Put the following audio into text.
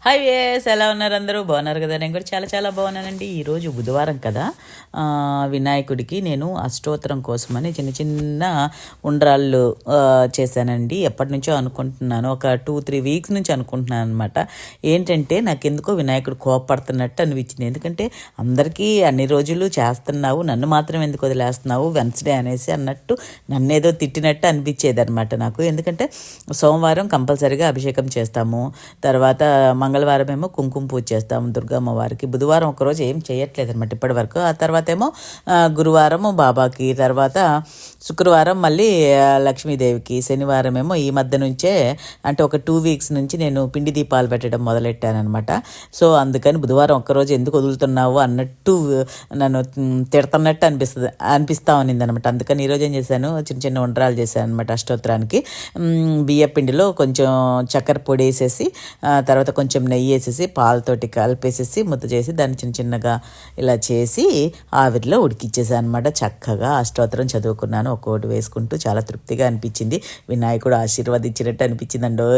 Hi వేస్ ఎలా ఉన్నారు? అందరూ బాగున్నారు కదా? నేను కూడా చాలా చాలా బాగున్నానండి. ఈరోజు బుధవారం కదా, వినాయకుడికి నేను అష్టోత్తరం కోసమని చిన్న చిన్న ఉండ్రాళ్ళు చేశానండి. ఎప్పటి నుంచో అనుకుంటున్నాను, ఒక 2-3 వీక్స్ నుంచి అనుకుంటున్నాను అనమాట. ఏంటంటే నాకు ఎందుకో వినాయకుడు కోపడుతున్నట్టు అనిపించింది. ఎందుకంటే అందరికీ అన్ని రోజులు చేస్తున్నావు, నన్ను మాత్రం ఎందుకు వదిలేస్తున్నావు వెన్స్డే అనేసి అన్నట్టు నన్నేదో తిట్టినట్టు అనిపించేది అనమాట నాకు. ఎందుకంటే సోమవారం కంపల్సరీగా అభిషేకం చేస్తాము, తర్వాత మంగళవారం ఏమో కుంకుమ పూజ చేస్తాము దుర్గమ్మ వారికి, బుధవారం ఒకరోజు ఏం చేయట్లేదు అనమాట ఇప్పటి వరకు. ఆ తర్వాత ఏమో గురువారం బాబాకి, తర్వాత శుక్రవారం మళ్ళీ లక్ష్మీదేవికి, శనివారం ఏమో ఈ మధ్య నుంచే అంటే ఒక 2 వీక్స్ నుంచి నేను పిండి దీపాలు పెట్టడం మొదలెట్టానమాట. సో అందుకని బుధవారం ఒక్కరోజు ఎందుకు వదులుతున్నావు అన్నట్టు నన్ను తిడుతున్నట్టు అనిపిస్తూ ఉన్నింది అనమాట. అందుకని ఈరోజు ఏం చేశాను, చిన్న చిన్న ఉండ్రాలు చేశాను అనమాట అష్టోత్తరానికి. బియ్య పిండిలో కొంచెం చక్కెర పొడి వేసేసి, తర్వాత కొంచెం నెయ్యి వేసేసి పాలతోటి కలిపేసేసి ముద్ద చేసి దాన్ని చిన్న చిన్నగా ఇలా చేసి ఆవిరిలో ఉడికిచ్చేసాను అనమాట. చక్కగా అష్టోత్తరం చదువుకున్నాను, ఒక్కొక్కటి వేసుకుంటూ. చాలా తృప్తిగా అనిపించింది, వినాయకుడు ఆశీర్వదించినట్టు అనిపించిందండో.